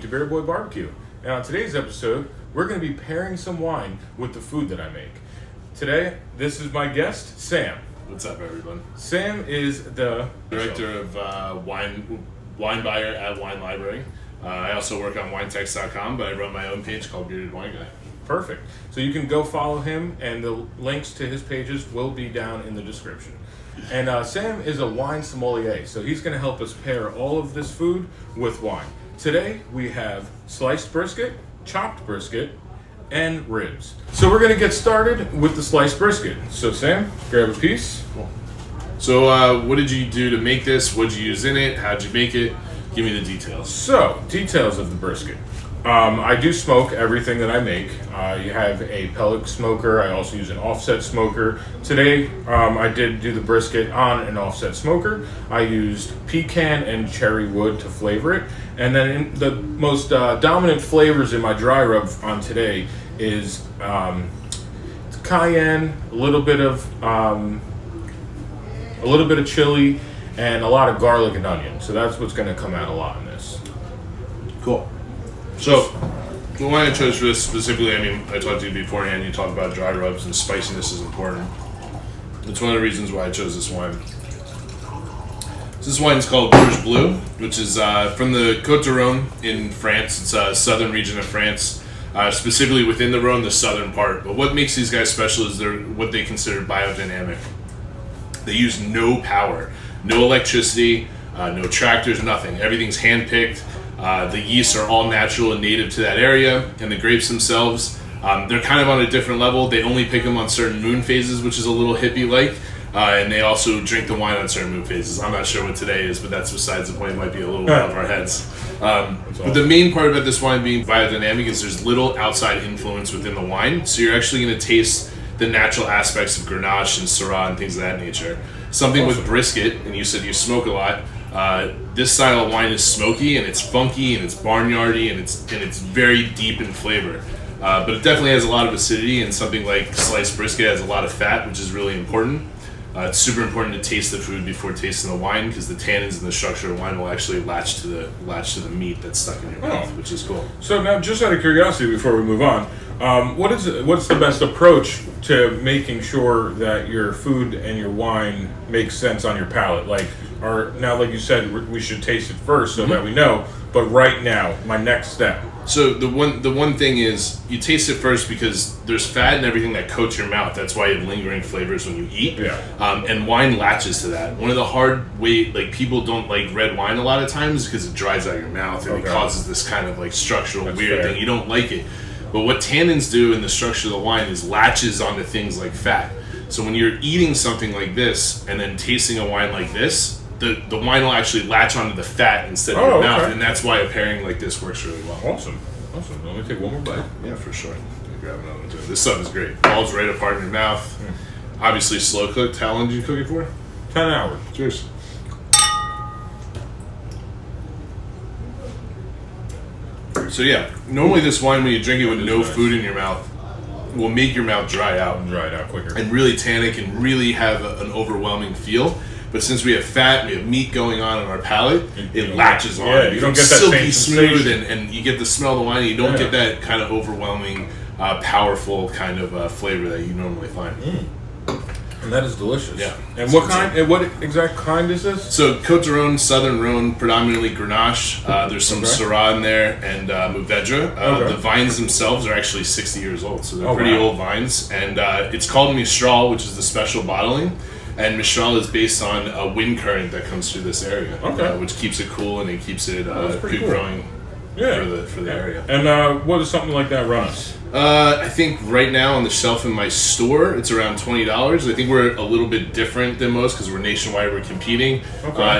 Beard Boy BBQ. And on today's episode, we're going to be pairing some wine with the food that I make. Today, this is my guest, Sam. What's up, everyone? Sam is the Director of wine buyer at Wine Library. I also work on winetext.com, but I run my own page called Bearded Wine Guy. Perfect. So you can go follow him, and the links to his pages will be down in the description. And Sam is a wine sommelier, so he's going to help us pair all of this food with wine. Today, we have sliced brisket, chopped brisket, and ribs. So we're going to get started with the sliced brisket. So Sam, grab a piece. Cool. So what did you do to make this? What did you use in it? How'd you make it? Give me the details. So, details of the brisket. I do smoke everything that I make. You have a pellet smoker. I also use an offset smoker. Today, I did do the brisket on an offset smoker. I used pecan and cherry wood to flavor it. And then the most dominant flavors in my dry rub on today is cayenne, a little bit of chili, and a lot of garlic and onion. So that's what's going to come out a lot in this. Cool. So, the wine I chose for this specifically, I talked to you beforehand, you talked about dry rubs and spiciness is important. It's one of the reasons why I chose this wine. So this wine is called Rouge Bleu, which is from the Côte du Rhône in France. It's a southern region of France, specifically within the Rhône, the southern part. But what makes these guys special is they're what they consider biodynamic. They use no power, no electricity, no tractors, nothing. Everything's hand-picked. The yeasts are all natural and native to that area, and the grapes themselves, they're kind of on a different level. They only pick them on certain moon phases, which is a little hippie-like, and they also drink the wine on certain moon phases. I'm not sure what today is, but that's besides the point. It might be a little above our heads. But the main part about this wine being biodynamic is there's little outside influence within the wine, so you're actually going to taste the natural aspects of Grenache and Syrah and things of that nature. Something with brisket, and you said you smoke a lot. This style of wine is smoky and it's funky and it's barnyardy and it's very deep in flavor. But it definitely has a lot of acidity, and something like sliced brisket has a lot of fat, which is really important. It's super important to taste the food before tasting the wine, because the tannins and the structure of wine will actually latch to the meat that's stuck in your mouth, which is cool. So now, just out of curiosity, before we move on, what's the best approach to making sure that your food and your wine makes sense on your palate? Like you said, we should taste it first so that we know. But right now, my next step. So the one thing is, you taste it first because there's fat and everything that coats your mouth. That's why you have lingering flavors when you eat. Yeah. And wine latches to that. One of the hard people don't like red wine a lot of times because it dries out your mouth and it causes this kind of like structural weird thing. You don't like it. But what tannins do in the structure of the wine is latches onto things like fat. So when you're eating something like this and then tasting a wine like this, the wine will actually latch onto the fat instead of your mouth, and that's why a pairing like this works really well. Awesome. Let me take one more bite. Yeah, for sure. Grab another one too. This stuff is great. Falls right apart in your mouth. Obviously slow cooked. How long did you cook it for? 10 hours. Cheers. So yeah, normally this wine, when you drink it with no food in your mouth, will make your mouth dry out. Dry it out quicker. And really tannic and really have an overwhelming feel. But since we have fat and we have meat going on in our palate, it latches on. Yeah, you don't get that silky same smooth, and you get the smell of the wine, and you don't get that kind of overwhelming, powerful kind of flavor that you normally find. And that is delicious. Yeah. And what exact kind is this? So Côte du Rhône, Southern Rhône, predominantly Grenache. There's some Syrah in there and Mourvedre. The vines themselves are actually 60 years old, so they're pretty old vines. And it's called Mistral, which is the special bottling. And Mistral is based on a wind current that comes through this area, which keeps it cool and it keeps it good growing for the area. And what does something like that run us? I think right now on the shelf in my store, it's around $20. I think we're a little bit different than most because we're nationwide, we're competing.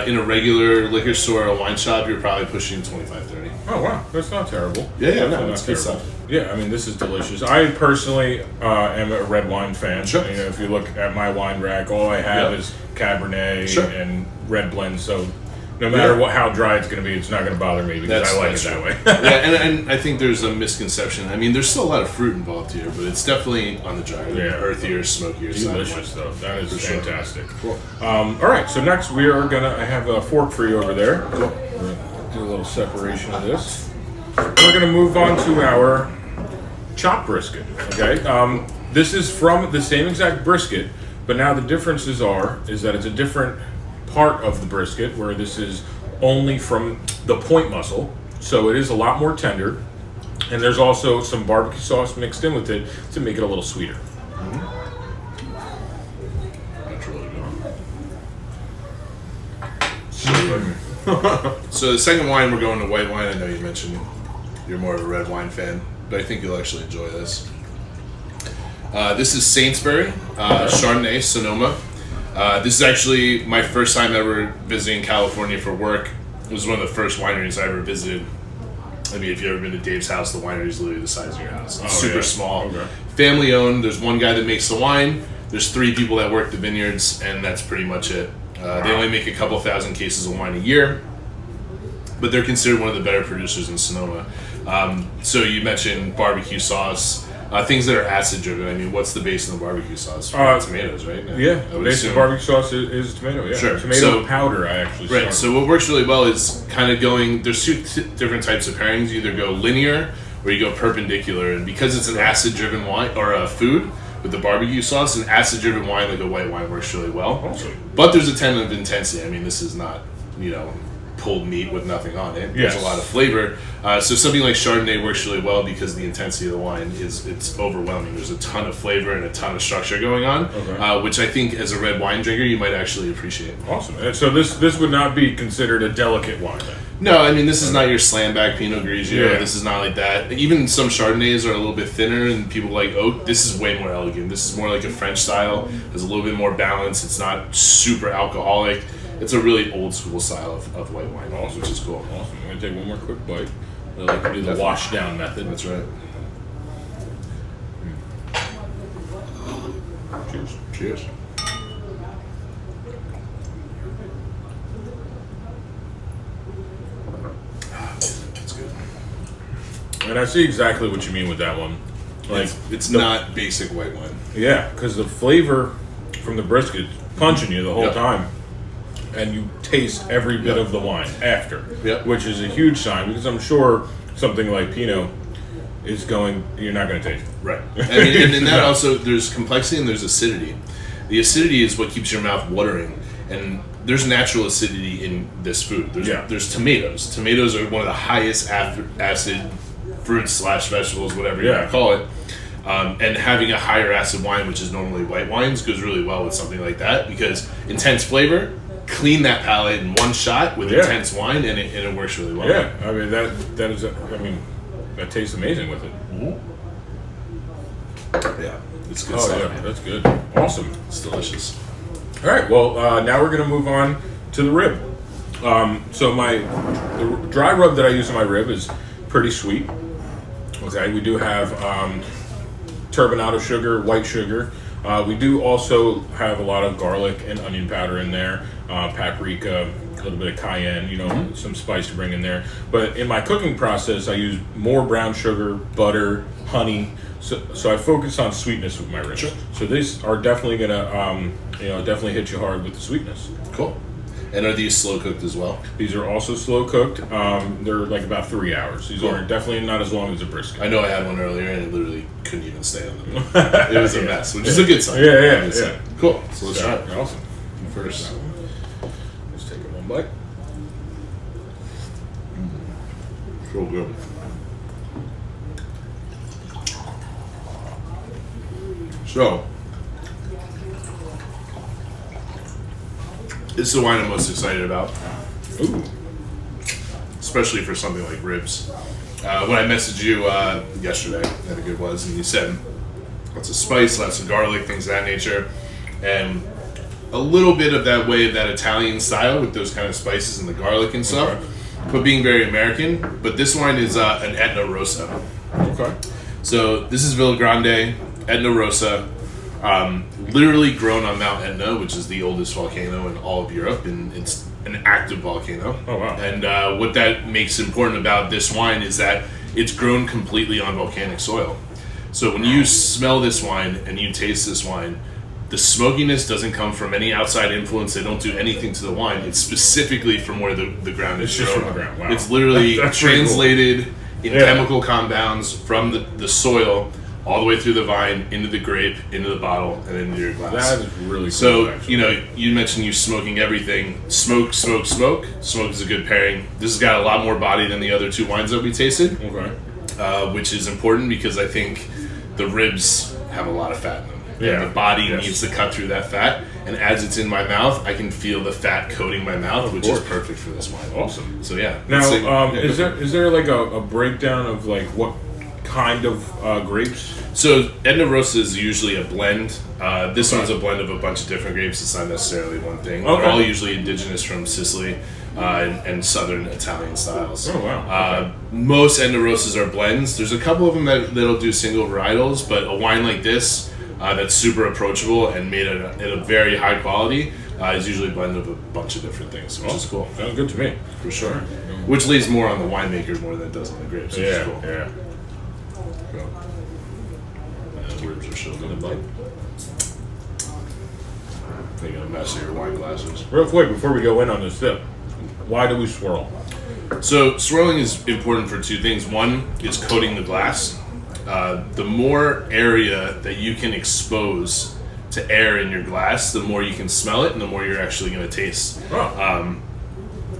In a regular liquor store or a wine shop, you're probably pushing $25, $30. Oh, wow. That's not terrible. Yeah, no, that's good stuff. Yeah, this is delicious. I personally am a red wine fan. Sure. If you look at my wine rack, all I have is Cabernet and red blends. So no matter how dry it's going to be, it's not going to bother me because I like it that way. and I think there's a misconception. There's still a lot of fruit involved here, but it's definitely on the drier, earthier, smokier side. Delicious though. That is fantastic. Cool. All right, so next I have a fork for you over there. Cool. Do a little separation of this. We're going to move on to our chopped brisket. Okay, this is from the same exact brisket, but now the differences is that it's a different part of the brisket, where this is only from the point muscle, so it is a lot more tender, and there's also some barbecue sauce mixed in with it to make it a little sweeter. That's really good. So the second wine, we're going to white wine. I know you mentioned you're more of a red wine fan, but I think you'll actually enjoy this. This is Saintsbury Chardonnay Sonoma. This is actually my first time ever visiting California for work. It was one of the first wineries I ever visited. I mean, if you've ever been to Dave's house, the winery is literally the size of your house. It's super small. Okay. Family owned. There's one guy that makes the wine. There's 3 people that work the vineyards, and that's pretty much it. They only make a couple thousand cases of wine a year, but they're considered one of the better producers in Sonoma. So you mentioned barbecue sauce. Things that are acid driven. I mean, what's the base of the barbecue sauce? Tomatoes, right? Yeah, the base of barbecue sauce is tomato. Yeah, sure. Tomato powder. I actually right. So what works really well is kind of going. There's 2 different types of pairings. You either go linear or you go perpendicular. And because it's an acid driven wine or a food with the barbecue sauce, an acid driven wine like a white wine works really well. Awesome. But there's a ton of intensity. I mean, this is not pulled meat with nothing on it. There's a lot of flavor. So something like Chardonnay works really well because the intensity of the wine it's overwhelming. There's a ton of flavor and a ton of structure going on, which I think as a red wine drinker you might actually appreciate. Awesome. And so this would not be considered a delicate wine then? No, I mean this is not your slamback Pinot Grigio. Yeah. This is not like that. Even some Chardonnays are a little bit thinner and people like oak. This is way more elegant. This is more like a French style. There's a little bit more balance. It's not super alcoholic. It's a really old school style of white wine, which is cool. Awesome. I'm going to take one more quick bite. I like to do the wash down method. That's right. Cheers. Cheers. That's good. And I see exactly what you mean with that one. Like it's not basic white wine. Yeah, because the flavor from the brisket punching you the whole time. And you taste every bit of the wine after, which is a huge sign because I'm sure something like Pinot is you're not going to taste it. Right. I mean, and that also, there's complexity and there's acidity. The acidity is what keeps your mouth watering, and there's natural acidity in this food. There's tomatoes. Tomatoes are one of the highest acid fruits / vegetables, whatever you want to call it. And having a higher acid wine, which is normally white wines, goes really well with something like that because intense flavor. Clean that palate in one shot with intense wine, and it works really well. Yeah, I mean that tastes amazing with it. Yeah, it's good stuff. Yeah, that's good. Awesome, it's delicious. All right, well now we're gonna move on to the rib. So the dry rub that I use in my rib is pretty sweet. Okay, we do have turbinado sugar, white sugar. We do also have a lot of garlic and onion powder in there, paprika, a little bit of cayenne, some spice to bring in there. But in my cooking process, I use more brown sugar, butter, honey. So I focus on sweetness with my ribs. Sure. So these are definitely gonna, definitely hit you hard with the sweetness. Cool. And are these slow cooked as well? These are also slow cooked. They're like about 3 hours. These are definitely not as long as a brisket. I know I had one earlier and it literally couldn't even stay on the meat. It was a mess, which is a good sign. Yeah. Cool. So let's try it. Awesome. First, let's take it one bite. So good. So, it's the wine I'm most excited about. Ooh. Especially for something like ribs. When I messaged you yesterday, I think it was, and you said lots of spice, lots of garlic, things of that nature, and a little bit of that way of that Italian style with those kind of spices and the garlic and stuff, but being very American. But this wine is an Etna Rosa. Okay. So this is Villa Grande, Etna Rosa, literally grown on Mount Etna, which is the oldest volcano in all of Europe, and it's an active volcano. Oh, wow. And what that makes important about this wine is that it's grown completely on volcanic soil. So when you smell this wine and you taste this wine, the smokiness doesn't come from any outside influence. They don't do anything to the wine. It's specifically from where the ground is just grown. from the ground. Wow. It's literally that's translated in chemical compounds from the soil all the way through the vine, into the grape, into the bottle, and then into your glass. That is really cool. So, actually. you know, you mentioned you smoking everything. Smoke. Smoke is a good pairing. This has got a lot more body than the other two wines that we tasted. Okay. Which is important because I think the ribs have a lot of fat in them. Yeah. And the body needs to cut through that fat. And as it's in my mouth, I can feel the fat coating my mouth, which is perfect for this wine. Awesome. So, yeah. Now, is there like a breakdown of like what kind of grapes? So Edna Rosa is usually a blend. This one's a blend of a bunch of different grapes. It's not necessarily one thing. Okay. They're all usually indigenous from Sicily and southern Italian styles. Oh, wow. Most Edna Rosas are blends. There's a couple of them that'll do single varietals, but a wine like this that's super approachable and made at a very high quality is usually a blend of a bunch of different things, which is cool. Sounds good to me. For sure. Which lays more on the winemaker more than it does on the grapes, which is cool. Yeah. The ribs are so good, bud. You're gonna mess with your wine glasses. Real quick, before we go in on this sip, why do we swirl? So swirling is important for two things. One is coating the glass. The more area that you can expose to air in your glass, the more you can smell it and the more you're actually going to taste. Oh.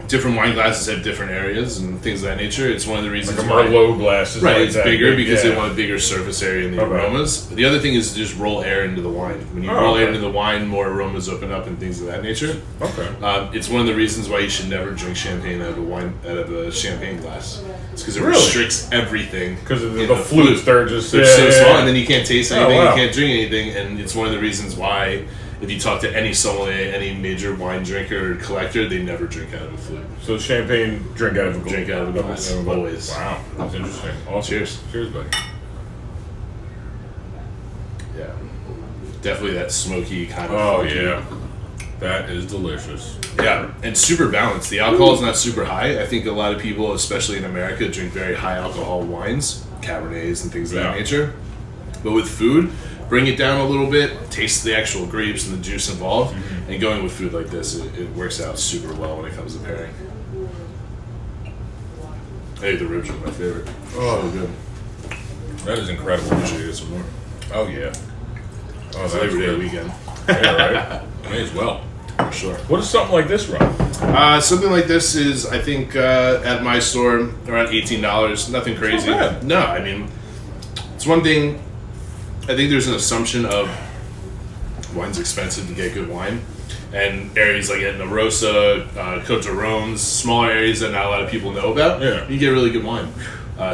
Different wine glasses have different areas and things of that nature. It's one of the reasons Like a Merlot glass is right, like it's that bigger big, because they want a bigger surface area in the Okay. aromas. The other thing is to just roll air into the wine. When you roll air into the wine, more aromas open up and things of that nature. Okay. It's one of the reasons why you should never drink champagne out of a champagne glass. It's because it Really? restricts everything. Because of in the flutes, they're just They're so small, and then you can't taste anything, wow. you can't drink anything, and it's one of the reasons why, if you talk to any sommelier, any major wine drinker or collector, they never drink out of a flute. So champagne, drink out of a glass. Drink out of a glass, always. Wow, that's interesting. Awesome. Cheers. Cheers, buddy. Yeah. Definitely that smoky kind of Oh, funky. yeah. That is delicious. Yeah, and super balanced. The alcohol is not super high. I think a lot of people, especially in America, drink very high alcohol wines, Cabernets and things of that nature. But with food, bring it down a little bit, taste the actual grapes and the juice involved, and going with food like this, it works out super well when it comes to pairing. Hey, the ribs are my favorite. Oh, So good. That is incredible. I should get some more. Oh, yeah. Oh, It's that's Labor Day good. weekend. Yeah, right? May as well. For sure. What does something like this run? Something like this is, I think, at my store, around $18. Nothing crazy. not bad. No, I mean, it's one thing. I think there's an assumption of wine's expensive to get good wine. And areas like Edna Rosa, Côte d'Arones, smaller areas that not a lot of people know about, you get really good wine.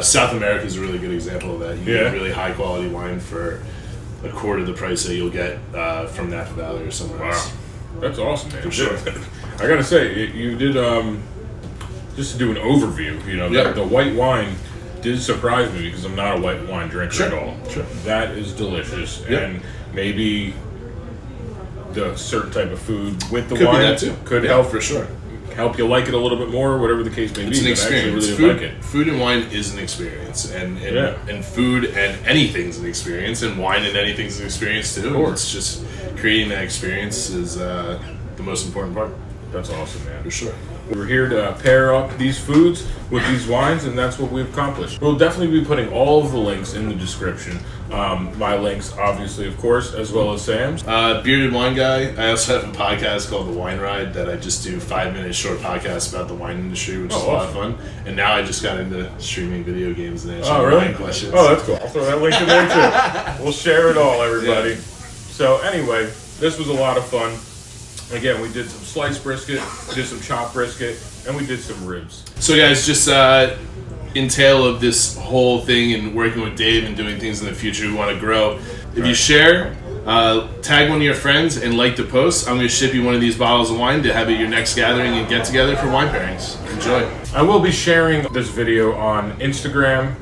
South America is a really good example of that. You get really high quality wine for a quarter of the price that you'll get from Napa Valley or somewhere else. That's awesome, man. For sure. I gotta say, you did, just to do an overview, you know, the white wine did surprise me because I'm not a white wine drinker at all. Sure. That is delicious. And maybe the certain type of food with the Could wine be that too. could help for sure. Help you like it a little bit more, whatever the case may It's be. an But I actually experience. really like it. Food and wine is an experience, and food and anything's an experience, and wine and anything's an experience too. Of course. It's just creating that experience is the most important part. That's awesome, man. For sure. We're here to pair up these foods with these wines, and that's what we've accomplished. We'll definitely be putting all of the links in the description. My links, obviously, of course, as well as Sam's. Bearded Wine Guy. I also have a podcast called The Wine Ride that I just do 5-minute short podcasts about the wine industry, which is a lot of fun. And now I just got into streaming video games and answering wine questions. Oh, that's cool. I'll throw that link in there too. We'll share it all, everybody. Yeah. So anyway, this was a lot of fun. Again, we did some sliced brisket, did some chopped brisket, and we did some ribs. So guys, just in tail of this whole thing and working with Dave and doing things in the future we want to grow, if you share, tag one of your friends and like the post, I'm going to ship you one of these bottles of wine to have at your next gathering and get together for wine pairings. Enjoy. I will be sharing this video on Instagram,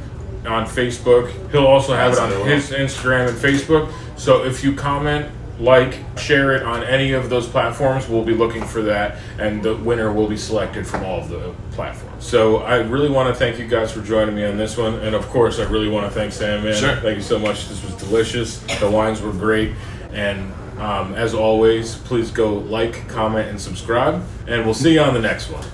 on Facebook. He'll also have it on his Instagram and Facebook. So if you comment, like, share it on any of those platforms, we'll be looking for that, and the winner will be selected from all of the platforms. So I really want to thank you guys for joining me on this one, and of course I really want to thank Sam, man. Sure. Thank you so much. This was delicious. The wines were great, and as always, please go like, comment, and subscribe, and we'll see you on the next one.